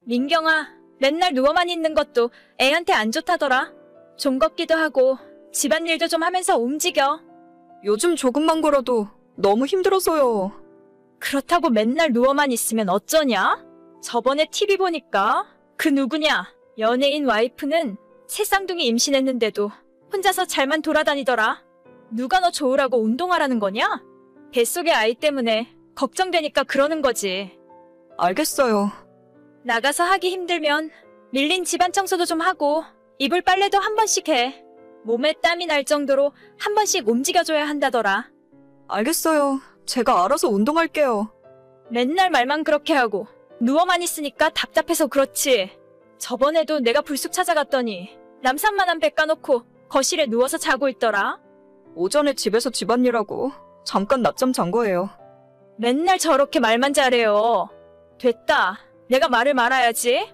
민경아, 맨날 누워만 있는 것도 애한테 안 좋다더라. 좀 걷기도 하고 집안일도 좀 하면서 움직여. 요즘 조금만 걸어도 너무 힘들어서요. 그렇다고 맨날 누워만 있으면 어쩌냐? 저번에 TV 보니까 그 누구냐? 연예인 와이프는 새 쌍둥이 임신했는데도 혼자서 잘만 돌아다니더라. 누가 너 좋으라고 운동하라는 거냐? 뱃속의 아이 때문에 걱정되니까 그러는 거지. 알겠어요. 나가서 하기 힘들면 밀린 집안 청소도 좀 하고 이불 빨래도 한 번씩 해. 몸에 땀이 날 정도로 한 번씩 움직여줘야 한다더라. 알겠어요. 제가 알아서 운동할게요. 맨날 말만 그렇게 하고 누워만 있으니까 답답해서 그렇지. 저번에도 내가 불쑥 찾아갔더니 남산만한 배 까놓고 거실에 누워서 자고 있더라. 오전에 집에서 집안일하고 잠깐 낮잠 잔 거예요. 맨날 저렇게 말만 잘해요. 됐다. 내가 말을 말아야지.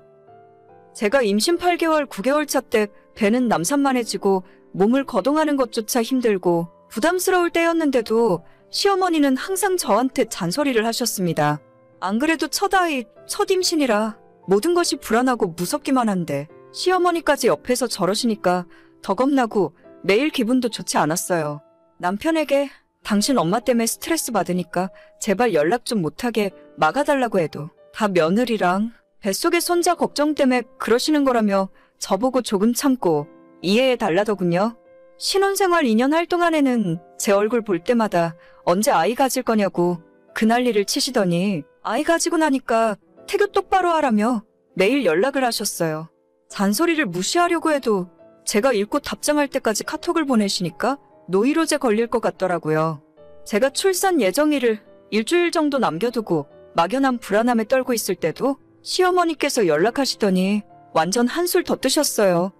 제가 임신 8개월, 9개월 차 때 배는 남산만해지고 몸을 거동하는 것조차 힘들고 부담스러울 때였는데도 시어머니는 항상 저한테 잔소리를 하셨습니다. 안 그래도 첫 아이, 첫 임신이라 모든 것이 불안하고 무섭기만 한데 시어머니까지 옆에서 저러시니까 더 겁나고 매일 기분도 좋지 않았어요. 남편에게 당신 엄마 때문에 스트레스 받으니까 제발 연락 좀 못하게 막아달라고 해도 다 며느리랑 뱃속의 손자 걱정 때문에 그러시는 거라며 저보고 조금 참고 이해해 달라더군요. 신혼생활 2년 할 동안에는 제 얼굴 볼 때마다 언제 아이 가질 거냐고 그 난리를 치시더니 아이 가지고 나니까 태교 똑바로 하라며 매일 연락을 하셨어요. 잔소리를 무시하려고 해도 제가 읽고 답장할 때까지 카톡을 보내시니까 노이로제 걸릴 것 같더라고요. 제가 출산 예정일을 일주일 정도 남겨두고 막연한 불안함에 떨고 있을 때도 시어머니께서 연락하시더니 완전 한술 더 뜨셨어요.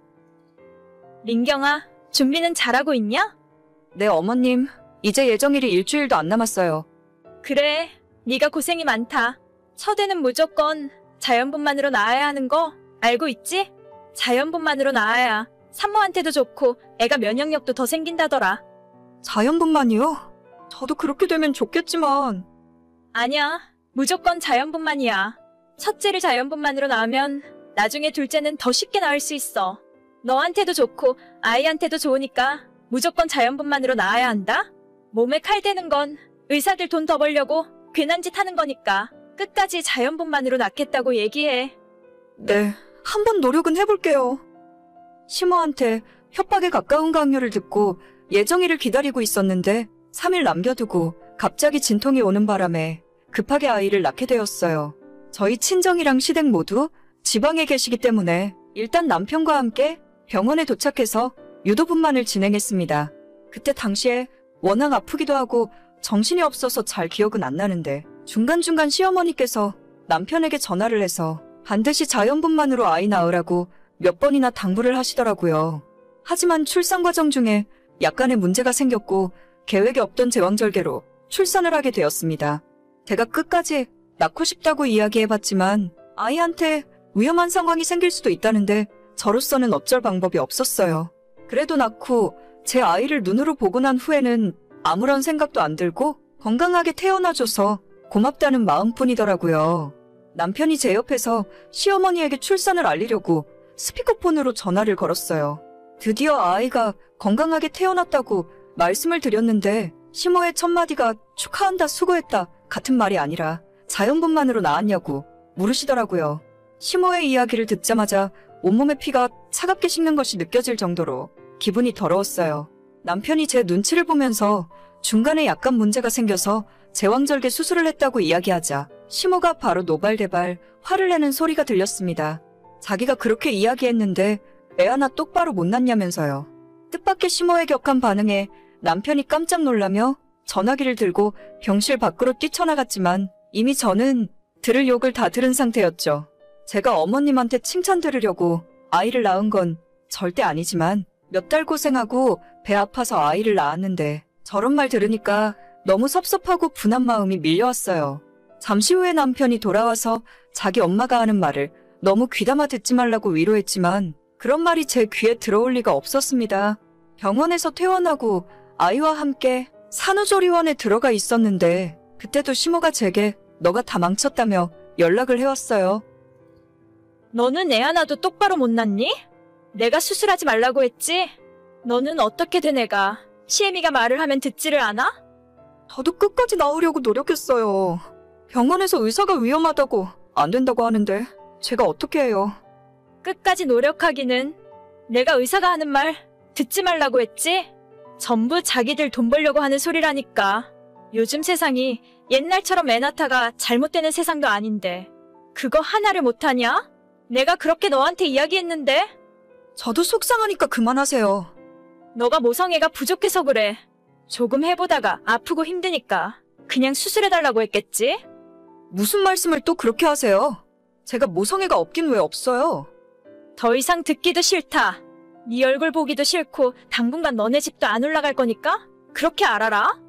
민경아, 준비는 잘하고 있냐? 네, 어머님. 이제 예정일이 일주일도 안 남았어요. 그래, 네가 고생이 많다. 첫애는 무조건 자연분만으로 낳아야 하는 거 알고 있지? 자연분만으로 낳아야 산모한테도 좋고 애가 면역력도 더 생긴다더라. 자연분만이요? 저도 그렇게 되면 좋겠지만. 아니야, 무조건 자연분만이야. 첫째를 자연분만으로 낳으면 나중에 둘째는 더 쉽게 낳을 수 있어. 너한테도 좋고 아이한테도 좋으니까 무조건 자연분만으로 낳아야 한다. 몸에 칼 대는 건 의사들 돈 더 벌려고 괜한 짓 하는 거니까 끝까지 자연분만으로 낳겠다고 얘기해. 네, 한번 노력은 해볼게요. 시모한테 협박에 가까운 강요를 듣고 예정일을 기다리고 있었는데 3일 남겨두고 갑자기 진통이 오는 바람에 급하게 아이를 낳게 되었어요. 저희 친정이랑 시댁 모두 지방에 계시기 때문에 일단 남편과 함께 병원에 도착해서 유도분만을 진행했습니다. 그때 당시에 워낙 아프기도 하고 정신이 없어서 잘 기억은 안 나는데 중간중간 시어머니께서 남편에게 전화를 해서 반드시 자연분만으로 아이 낳으라고 몇 번이나 당부를 하시더라고요. 하지만 출산 과정 중에 약간의 문제가 생겼고 계획에 없던 제왕절개로 출산을 하게 되었습니다. 제가 끝까지 낳고 싶다고 이야기해봤지만 아이한테 위험한 상황이 생길 수도 있다는데 저로서는 어쩔 방법이 없었어요. 그래도 낳고 제 아이를 눈으로 보고 난 후에는 아무런 생각도 안 들고 건강하게 태어나줘서 고맙다는 마음뿐이더라고요. 남편이 제 옆에서 시어머니에게 출산을 알리려고 스피커폰으로 전화를 걸었어요. 드디어 아이가 건강하게 태어났다고 말씀을 드렸는데 시모의 첫마디가 축하한다, 수고했다 같은 말이 아니라 자연분만으로 낳았냐고 물으시더라고요. 시모의 이야기를 듣자마자 온몸에 피가 차갑게 식는 것이 느껴질 정도로 기분이 더러웠어요. 남편이 제 눈치를 보면서 중간에 약간 문제가 생겨서 제왕절개 수술을 했다고 이야기하자 시모가 바로 노발대발 화를 내는 소리가 들렸습니다. 자기가 그렇게 이야기했는데 애 하나 똑바로 못 낳냐면서요. 뜻밖의 시모의 격한 반응에 남편이 깜짝 놀라며 전화기를 들고 병실 밖으로 뛰쳐나갔지만 이미 저는 들을 욕을 다 들은 상태였죠. 제가 어머님한테 칭찬 들으려고 아이를 낳은 건 절대 아니지만 몇 달 고생하고 배 아파서 아이를 낳았는데 저런 말 들으니까 너무 섭섭하고 분한 마음이 밀려왔어요. 잠시 후에 남편이 돌아와서 자기 엄마가 하는 말을 너무 귀담아 듣지 말라고 위로했지만 그런 말이 제 귀에 들어올 리가 없었습니다. 병원에서 퇴원하고 아이와 함께 산후조리원에 들어가 있었는데 그때도 시모가 제게 너가 다 망쳤다며 연락을 해왔어요. 너는 애 하나도 똑바로 못 낳니? 내가 수술하지 말라고 했지? 너는 어떻게 된 애가 시애미가 말을 하면 듣지를 않아? 저도 끝까지 나으려고 노력했어요. 병원에서 의사가 위험하다고 안 된다고 하는데 제가 어떻게 해요? 끝까지 노력하기는 내가 의사가 하는 말 듣지 말라고 했지? 전부 자기들 돈 벌려고 하는 소리라니까. 요즘 세상이 옛날처럼 애 낳다가 잘못되는 세상도 아닌데 그거 하나를 못하냐? 내가 그렇게 너한테 이야기했는데? 저도 속상하니까 그만하세요. 너가 모성애가 부족해서 그래. 조금 해보다가 아프고 힘드니까 그냥 수술해달라고 했겠지? 무슨 말씀을 또 그렇게 하세요? 제가 모성애가 없긴 왜 없어요? 더 이상 듣기도 싫다. 네 얼굴 보기도 싫고 당분간 너네 집도 안 올라갈 거니까 그렇게 알아라.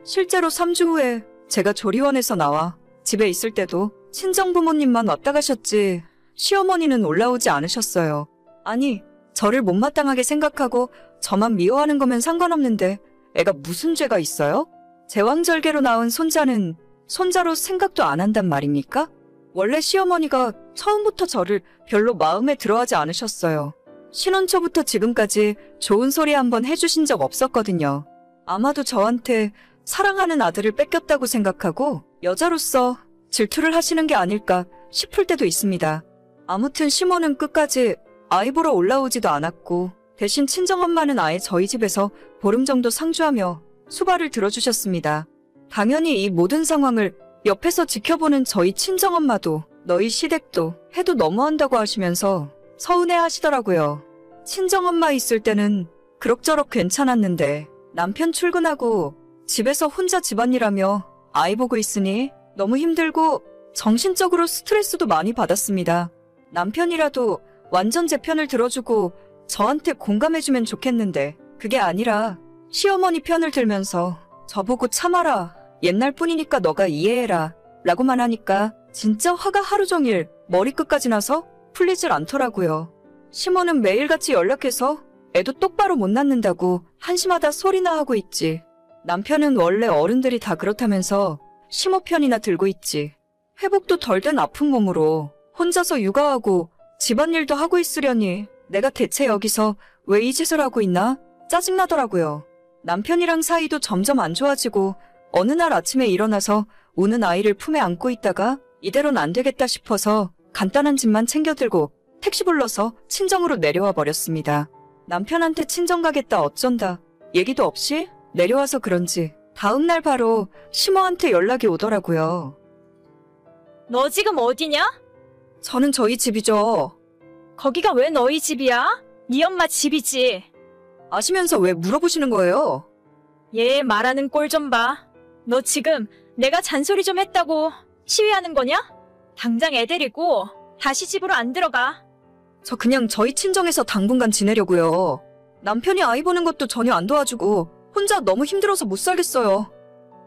실제로 3주 후에 제가 조리원에서 나와 집에 있을 때도 친정부모님만 왔다 가셨지 시어머니는 올라오지 않으셨어요. 아니, 저를 못마땅하게 생각하고 저만 미워하는 거면 상관없는데 애가 무슨 죄가 있어요? 제왕절개로 낳은 손자는 손자로 생각도 안 한단 말입니까? 원래 시어머니가 처음부터 저를 별로 마음에 들어하지 않으셨어요. 신혼 초부터 지금까지 좋은 소리 한번 해주신 적 없었거든요. 아마도 저한테 사랑하는 아들을 뺏겼다고 생각하고 여자로서 질투를 하시는 게 아닐까 싶을 때도 있습니다. 아무튼 시모는 끝까지 아이 보러 올라오지도 않았고 대신 친정엄마는 아예 저희 집에서 보름 정도 상주하며 수발을 들어주셨습니다. 당연히 이 모든 상황을 옆에서 지켜보는 저희 친정엄마도 너희 시댁도 해도 너무한다고 하시면서 서운해 하시더라고요. 친정엄마 있을 때는 그럭저럭 괜찮았는데 남편 출근하고 집에서 혼자 집안일하며 아이 보고 있으니 너무 힘들고 정신적으로 스트레스도 많이 받았습니다. 남편이라도 완전 제 편을 들어주고 저한테 공감해주면 좋겠는데 그게 아니라 시어머니 편을 들면서 저보고 참아라, 옛날 뿐이니까 너가 이해해라 라고만 하니까 진짜 화가 하루 종일 머리끝까지 나서 풀리질 않더라고요. 시모는 매일같이 연락해서 애도 똑바로 못 낳는다고 한심하다 소리나 하고 있지. 남편은 원래 어른들이 다 그렇다면서 시모 편이나 들고 있지. 회복도 덜 된 아픈 몸으로 혼자서 육아하고 집안일도 하고 있으려니 내가 대체 여기서 왜 이 짓을 하고 있나 짜증나더라고요. 남편이랑 사이도 점점 안 좋아지고 어느 날 아침에 일어나서 우는 아이를 품에 안고 있다가 이대로는 안 되겠다 싶어서 간단한 짐만 챙겨들고 택시 불러서 친정으로 내려와 버렸습니다. 남편한테 친정 가겠다 어쩐다 얘기도 없이 내려와서 그런지 다음 날 바로 시모한테 연락이 오더라고요. 너 지금 어디냐? 저는 저희 집이죠. 거기가 왜 너희 집이야? 네 엄마 집이지. 아시면서 왜 물어보시는 거예요? 얘 말하는 꼴 좀 봐. 너 지금 내가 잔소리 좀 했다고 시위하는 거냐? 당장 애 데리고 다시 집으로 안 들어가. 저 그냥 저희 친정에서 당분간 지내려고요. 남편이 아이 보는 것도 전혀 안 도와주고 혼자 너무 힘들어서 못 살겠어요.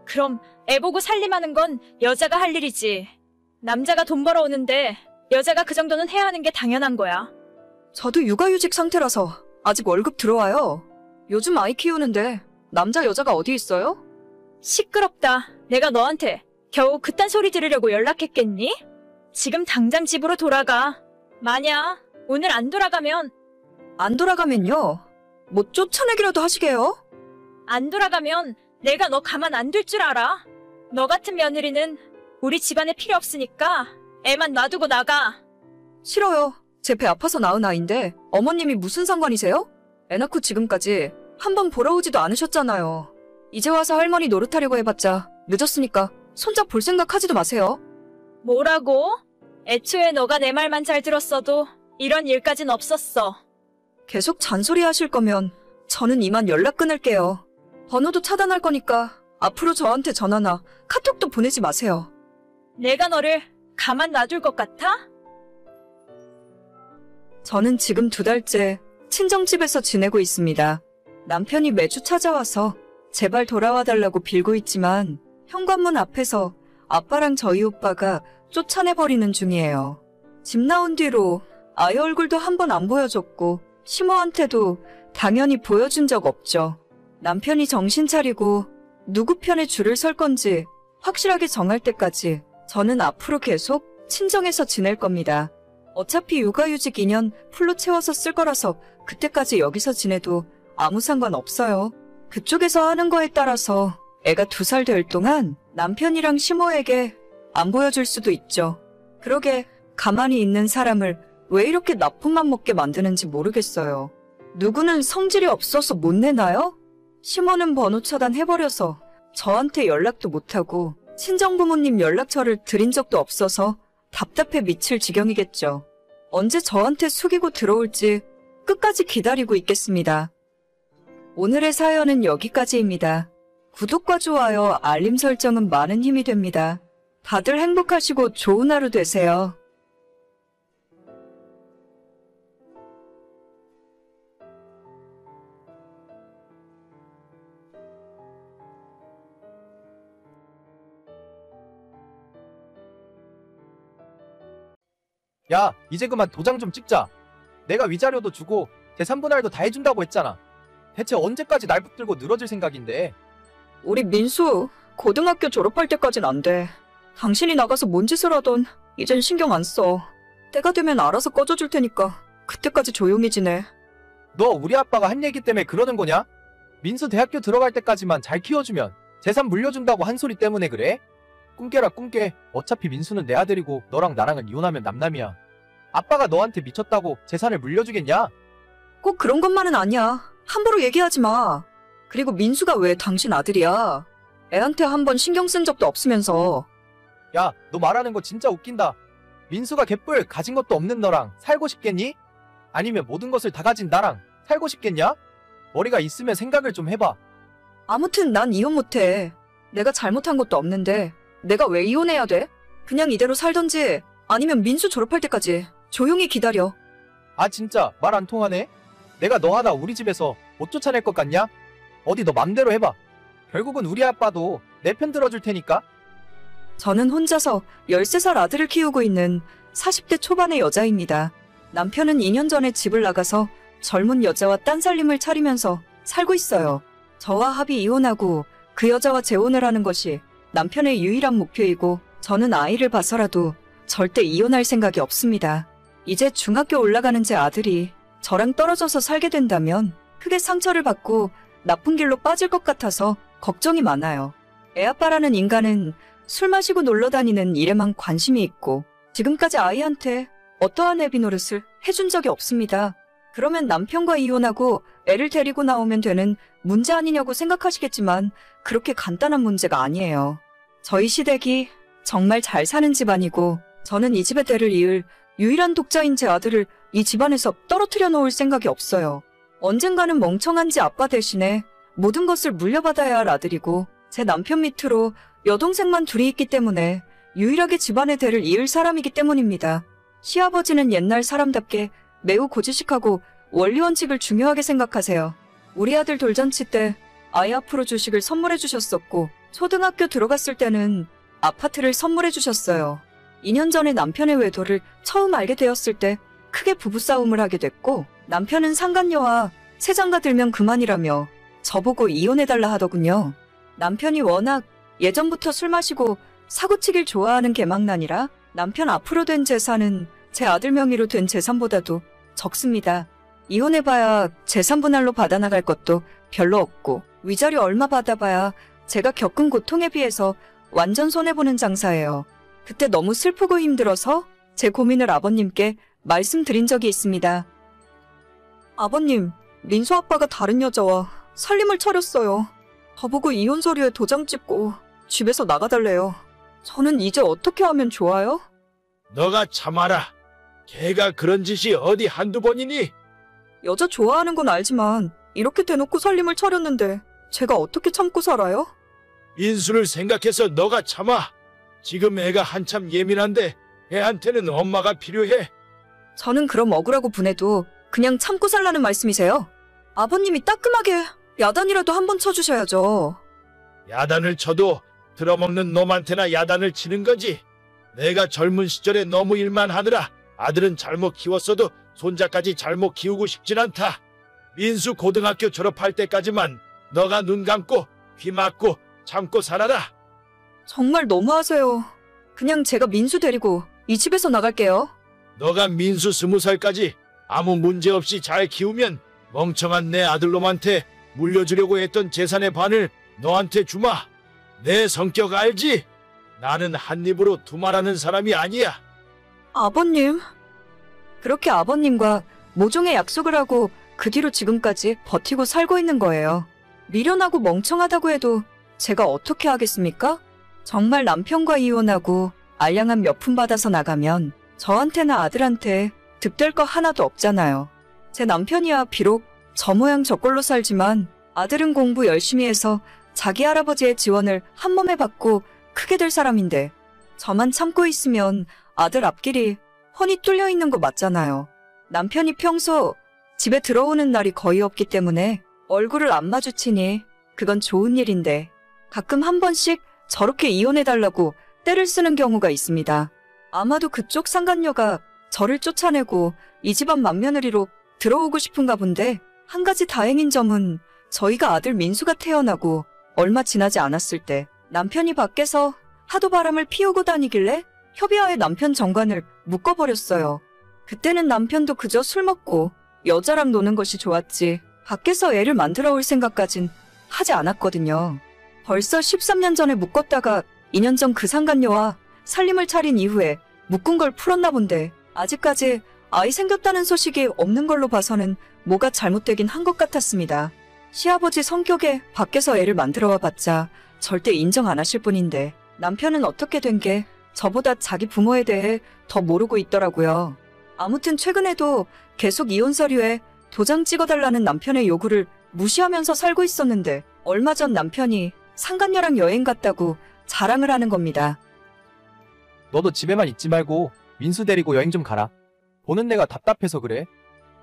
그럼 애 보고 살림하는 건 여자가 할 일이지. 남자가 돈 벌어오는데 여자가 그 정도는 해야 하는 게 당연한 거야. 저도 육아휴직 상태라서 아직 월급 들어와요. 요즘 아이 키우는데 남자 여자가 어디 있어요? 시끄럽다. 내가 너한테 겨우 그딴 소리 들으려고 연락했겠니? 지금 당장 집으로 돌아가. 만약 오늘 안 돌아가면 안 돌아가면요? 뭐 쫓아내기라도 하시게요? 안 돌아가면 내가 너 가만 안 둘 줄 알아. 너 같은 며느리는 우리 집안에 필요 없으니까 애만 놔두고 나가. 싫어요. 제 배 아파서 낳은 아이인데 어머님이 무슨 상관이세요? 애 낳고 지금까지 한 번 보러 오지도 않으셨잖아요. 이제 와서 할머니 노릇하려고 해봤자 늦었으니까 손잡 볼 생각 하지도 마세요. 뭐라고? 애초에 너가 내 말만 잘 들었어도 이런 일까진 없었어. 계속 잔소리 하실 거면 저는 이만 연락 끊을게요. 번호도 차단할 거니까 앞으로 저한테 전화나 카톡도 보내지 마세요. 내가 너를 가만 놔둘 것 같아? 저는 지금 2달째 친정집에서 지내고 있습니다. 남편이 매주 찾아와서 제발 돌아와 달라고 빌고 있지만 현관문 앞에서 아빠랑 저희 오빠가 쫓아내버리는 중이에요. 집 나온 뒤로 아이 얼굴도 한 번 안 보여줬고 시모한테도 당연히 보여준 적 없죠. 남편이 정신 차리고 누구 편에 줄을 설 건지 확실하게 정할 때까지 저는 앞으로 계속 친정에서 지낼 겁니다. 어차피 육아휴직 2년 풀로 채워서 쓸 거라서 그때까지 여기서 지내도 아무 상관 없어요. 그쪽에서 하는 거에 따라서 애가 2살 될 동안 남편이랑 시모에게 안 보여줄 수도 있죠. 그러게 가만히 있는 사람을 왜 이렇게 나쁜맘 먹게 만드는지 모르겠어요. 누구는 성질이 없어서 못 내나요? 시모는 번호 차단해버려서 저한테 연락도 못하고 친정부모님 연락처를 드린 적도 없어서 답답해 미칠 지경이겠죠. 언제 저한테 숙이고 들어올지 끝까지 기다리고 있겠습니다. 오늘의 사연은 여기까지입니다. 구독과 좋아요, 알림 설정은 많은 힘이 됩니다. 다들 행복하시고 좋은 하루 되세요. 야, 이제 그만 도장 좀 찍자. 내가 위자료도 주고 재산분할도 다 해준다고 했잖아. 대체 언제까지 날 붙들고 늘어질 생각인데? 우리 민수 고등학교 졸업할 때까진 안 돼. 당신이 나가서 뭔 짓을 하던 이젠 신경 안 써. 때가 되면 알아서 꺼져줄 테니까 그때까지 조용히 지내. 너 우리 아빠가 한 얘기 때문에 그러는 거냐? 민수 대학교 들어갈 때까지만 잘 키워주면 재산 물려준다고 한 소리 때문에 그래? 꿈깨라 꿈깨. 어차피 민수는 내 아들이고 너랑 나랑은 이혼하면 남남이야. 아빠가 너한테 미쳤다고 재산을 물려주겠냐? 꼭 그런 것만은 아니야. 함부로 얘기하지 마. 그리고 민수가 왜 당신 아들이야? 애한테 한 번 신경 쓴 적도 없으면서. 야, 너 말하는 거 진짜 웃긴다. 민수가 개뿔 가진 것도 없는 너랑 살고 싶겠니? 아니면 모든 것을 다 가진 나랑 살고 싶겠냐? 머리가 있으면 생각을 좀 해봐. 아무튼 난 이혼 못해. 내가 잘못한 것도 없는데 내가 왜 이혼해야 돼? 그냥 이대로 살던지 아니면 민수 졸업할 때까지 조용히 기다려. 아 진짜 말 안 통하네? 내가 너 하나 우리 집에서 못 쫓아낼 것 같냐? 어디 너 맘대로 해봐. 결국은 우리 아빠도 내 편 들어줄 테니까. 저는 혼자서 13살 아들을 키우고 있는 40대 초반의 여자입니다. 남편은 2년 전에 집을 나가서 젊은 여자와 딴 살림을 차리면서 살고 있어요. 저와 합의 이혼하고 그 여자와 재혼을 하는 것이 남편의 유일한 목표이고 저는 아이를 봐서라도 절대 이혼할 생각이 없습니다. 이제 중학교 올라가는 제 아들이 저랑 떨어져서 살게 된다면 크게 상처를 받고 나쁜 길로 빠질 것 같아서 걱정이 많아요. 애아빠라는 인간은 술 마시고 놀러 다니는 일에만 관심이 있고 지금까지 아이한테 어떠한 애비 노릇을 해준 적이 없습니다. 그러면 남편과 이혼하고 애를 데리고 나오면 되는 문제 아니냐고 생각하시겠지만 그렇게 간단한 문제가 아니에요. 저희 시댁이 정말 잘 사는 집안이고 저는 이 집의 대를 이을 유일한 독자인 제 아들을 이 집안에서 떨어뜨려 놓을 생각이 없어요. 언젠가는 멍청한 지 아빠 대신에 모든 것을 물려받아야 할 아들이고 제 남편 밑으로 여동생만 둘이 있기 때문에 유일하게 집안의 대를 이을 사람이기 때문입니다. 시아버지는 옛날 사람답게 매우 고지식하고 원리원칙을 중요하게 생각하세요. 우리 아들 돌잔치 때 아이 앞으로 주식을 선물해 주셨었고 초등학교 들어갔을 때는 아파트를 선물해 주셨어요. 2년 전에 남편의 외도를 처음 알게 되었을 때 크게 부부싸움을 하게 됐고 남편은 상간녀와 새장가 들면 그만이라며 저보고 이혼해달라 하더군요. 남편이 워낙 예전부터 술 마시고 사고치길 좋아하는 개망난이라 남편 앞으로 된 재산은 제 아들 명의로 된 재산보다도 적습니다. 이혼해봐야 재산 분할로 받아나갈 것도 별로 없고 위자료 얼마 받아봐야 제가 겪은 고통에 비해서 완전 손해보는 장사예요. 그때 너무 슬프고 힘들어서 제 고민을 아버님께 말씀드린 적이 있습니다. 아버님, 민수 아빠가 다른 여자와 살림을 차렸어요. 저보고 이혼 서류에 도장 찍고 집에서 나가달래요. 저는 이제 어떻게 하면 좋아요? 너가 참아라. 걔가 그런 짓이 어디 한두 번이니? 여자 좋아하는 건 알지만 이렇게 대놓고 살림을 차렸는데 제가 어떻게 참고 살아요? 민수를 생각해서 너가 참아. 지금 애가 한참 예민한데 애한테는 엄마가 필요해. 저는 그럼 억울하고 분해도 그냥 참고 살라는 말씀이세요? 아버님이 따끔하게 야단이라도 한번 쳐주셔야죠. 야단을 쳐도 들어먹는 놈한테나 야단을 치는 거지. 내가 젊은 시절에 너무 일만 하느라 아들은 잘못 키웠어도 손자까지 잘못 키우고 싶진 않다. 민수 고등학교 졸업할 때까지만 너가 눈 감고 귀 막고 참고 살아라. 정말 너무하세요. 그냥 제가 민수 데리고 이 집에서 나갈게요. 너가 민수 20살까지 아무 문제 없이 잘 키우면 멍청한 내 아들놈한테 물려주려고 했던 재산의 반을 너한테 주마. 내 성격 알지? 나는 한 입으로 두말하는 사람이 아니야. 아버님. 그렇게 아버님과 모종의 약속을 하고 그 뒤로 지금까지 버티고 살고 있는 거예요. 미련하고 멍청하다고 해도 제가 어떻게 하겠습니까? 정말 남편과 이혼하고 알량한 몇 푼 받아서 나가면 저한테나 아들한테 득될 거 하나도 없잖아요. 제 남편이야 비록 저 모양 저꼴로 살지만 아들은 공부 열심히 해서 자기 할아버지의 지원을 한 몸에 받고 크게 될 사람인데 저만 참고 있으면 아들 앞길이 훤히 뚫려 있는 거 맞잖아요. 남편이 평소 집에 들어오는 날이 거의 없기 때문에 얼굴을 안 마주치니 그건 좋은 일인데 가끔 한 번씩 저렇게 이혼해달라고 떼를 쓰는 경우가 있습니다. 아마도 그쪽 상간녀가 저를 쫓아내고 이 집안 맏며느리로 들어오고 싶은가 본데 한 가지 다행인 점은 저희가 아들 민수가 태어나고 얼마 지나지 않았을 때 남편이 밖에서 하도 바람을 피우고 다니길래 협의하에 남편 정관을 묶어버렸어요. 그때는 남편도 그저 술 먹고 여자랑 노는 것이 좋았지 밖에서 애를 만들어 올 생각까진 하지 않았거든요. 벌써 13년 전에 묶었다가 2년 전 그 상간녀와 살림을 차린 이후에 묶은 걸 풀었나 본데 아직까지 아이 생겼다는 소식이 없는 걸로 봐서는 뭐가 잘못되긴 한 것 같았습니다. 시아버지 성격에 밖에서 애를 만들어 와봤자 절대 인정 안 하실 분인데 남편은 어떻게 된 게 저보다 자기 부모에 대해 더 모르고 있더라고요. 아무튼 최근에도 계속 이혼 서류에 도장 찍어달라는 남편의 요구를 무시하면서 살고 있었는데 얼마 전 남편이 상간녀랑 여행 갔다고 자랑을 하는 겁니다. 너도 집에만 있지 말고 민수 데리고 여행 좀 가라. 보는 내가 답답해서 그래.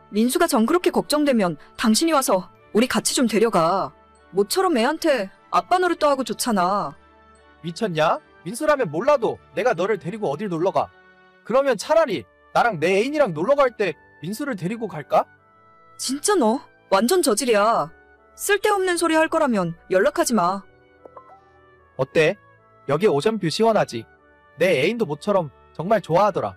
민수가 정 그렇게 걱정되면 당신이 와서 우리 같이 좀 데려가. 모처럼 애한테 아빠 노릇도 하고 좋잖아. 미쳤냐? 민수라면 몰라도 내가 너를 데리고 어딜 놀러가. 그러면 차라리 나랑 내 애인이랑 놀러갈 때 민수를 데리고 갈까? 진짜 너 완전 저질이야. 쓸데없는 소리 할 거라면 연락하지 마. 어때? 여기 오션뷰 시원하지? 내 애인도 모처럼 정말 좋아하더라.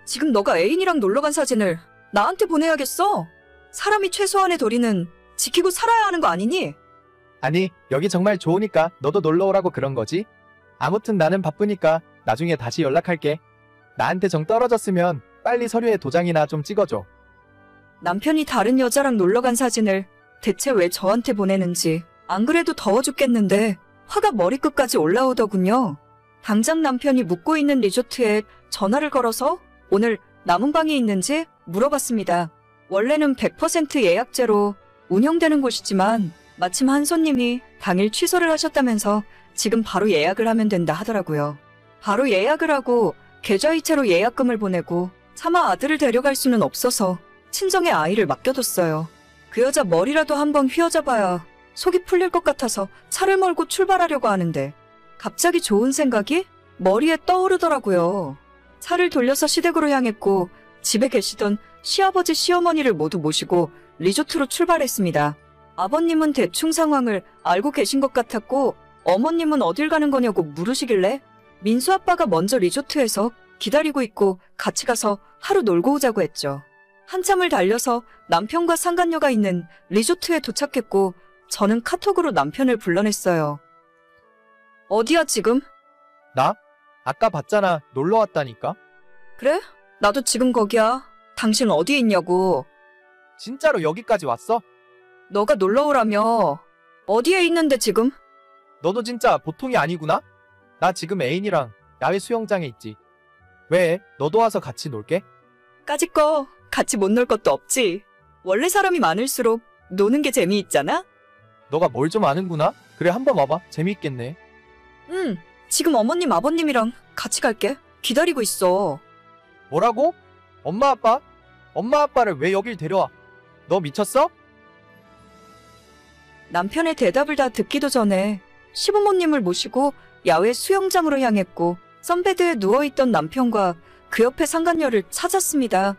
지금 너가 애인이랑 놀러간 사진을 나한테 보내야겠어? 사람이 최소한의 도리는 지키고 살아야 하는 거 아니니? 아니, 여기 정말 좋으니까 너도 놀러 오라고 그런 거지? 아무튼 나는 바쁘니까 나중에 다시 연락할게. 나한테 정 떨어졌으면 빨리 서류에 도장이나 좀 찍어줘. 남편이 다른 여자랑 놀러간 사진을 대체 왜 저한테 보내는지 안 그래도 더워 죽겠는데 화가 머리끝까지 올라오더군요. 당장 남편이 묵고 있는 리조트에 전화를 걸어서 오늘 남은 방이 있는지 물어봤습니다. 원래는 100% 예약제로 운영되는 곳이지만 마침 한 손님이 당일 취소를 하셨다면서 지금 바로 예약을 하면 된다 하더라고요. 바로 예약을 하고 계좌이체로 예약금을 보내고 차마 아들을 데려갈 수는 없어서 친정에 아이를 맡겨뒀어요. 그 여자 머리라도 한번 휘어잡아야 속이 풀릴 것 같아서 차를 몰고 출발하려고 하는데 갑자기 좋은 생각이 머리에 떠오르더라고요. 차를 돌려서 시댁으로 향했고 집에 계시던 시아버지 시어머니를 모두 모시고 리조트로 출발했습니다. 아버님은 대충 상황을 알고 계신 것 같았고 어머님은 어딜 가는 거냐고 물으시길래 민수 아빠가 먼저 리조트에서 기다리고 있고 같이 가서 하루 놀고 오자고 했죠. 한참을 달려서 남편과 상간녀가 있는 리조트에 도착했고 저는 카톡으로 남편을 불러냈어요. 어디야 지금? 나? 아까 봤잖아. 놀러 왔다니까. 그래? 나도 지금 거기야. 당신 어디에 있냐고. 진짜로 여기까지 왔어? 너가 놀러 오라며. 어디에 있는데 지금? 너도 진짜 보통이 아니구나? 나 지금 애인이랑 야외 수영장에 있지. 왜? 너도 와서 같이 놀게? 까짓거 같이 못 놀 것도 없지. 원래 사람이 많을수록 노는 게 재미있잖아? 너가 뭘 좀 아는구나? 그래, 한번 와봐. 재미있겠네. 응. 지금 어머님 아버님이랑 같이 갈게. 기다리고 있어. 뭐라고? 엄마 아빠? 엄마 아빠를 왜 여길 데려와? 너 미쳤어? 남편의 대답을 다 듣기도 전에 시부모님을 모시고 야외 수영장으로 향했고 선베드에 누워있던 남편과 그 옆에 상간녀를 찾았습니다.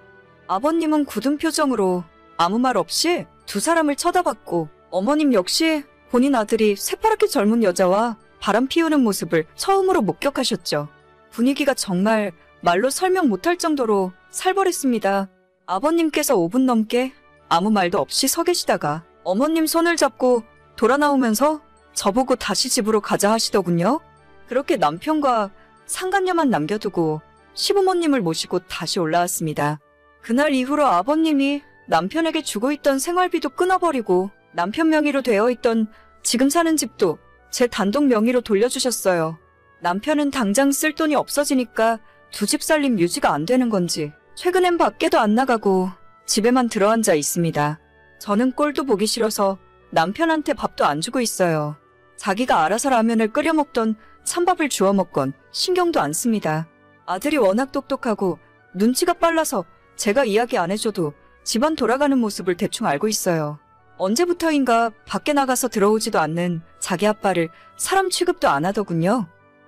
아버님은 굳은 표정으로 아무 말 없이 두 사람을 쳐다봤고 어머님 역시 본인 아들이 새파랗게 젊은 여자와 바람 피우는 모습을 처음으로 목격하셨죠. 분위기가 정말 말로 설명 못할 정도로 살벌했습니다. 아버님께서 5분 넘게 아무 말도 없이 서 계시다가 어머님 손을 잡고 돌아 나오면서 저보고 다시 집으로 가자 하시더군요. 그렇게 남편과 상간녀만 남겨두고 시부모님을 모시고 다시 올라왔습니다. 그날 이후로 아버님이 남편에게 주고 있던 생활비도 끊어버리고 남편 명의로 되어 있던 지금 사는 집도 제 단독 명의로 돌려주셨어요. 남편은 당장 쓸 돈이 없어지니까 두 집 살림 유지가 안 되는 건지 최근엔 밖에도 안 나가고 집에만 들어앉아 있습니다. 저는 꼴도 보기 싫어서 남편한테 밥도 안 주고 있어요. 자기가 알아서 라면을 끓여 먹던 찬밥을 주워 먹건 신경도 안 씁니다. 아들이 워낙 똑똑하고 눈치가 빨라서 제가 이야기 안 해줘도 집안 돌아가는 모습을 대충 알고 있어요. 언제부터인가 밖에 나가서 들어오지도 않는 자기 아빠를 사람 취급도 안 하더군요.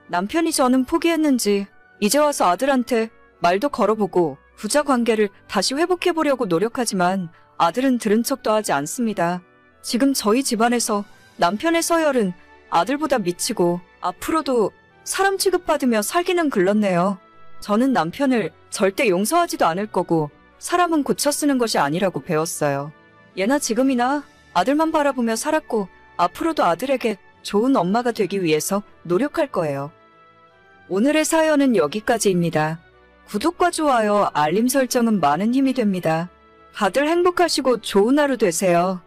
남편이 저는 포기했는지 이제 와서 아들한테 말도 걸어보고 부자 관계를 다시 회복해보려고 노력하지만 아들은 들은 척도 하지 않습니다. 지금 저희 집안에서 남편의 서열은 아들보다 미치고 앞으로도 사람 취급받으며 살기는 글렀네요. 저는 남편을 절대 용서하지도 않을 거고 사람은 고쳐 쓰는 것이 아니라고 배웠어요. 예나 지금이나 아들만 바라보며 살았고 앞으로도 아들에게 좋은 엄마가 되기 위해서 노력할 거예요. 오늘의 사연은 여기까지입니다. 구독과 좋아요, 알림 설정은 많은 힘이 됩니다. 다들 행복하시고 좋은 하루 되세요.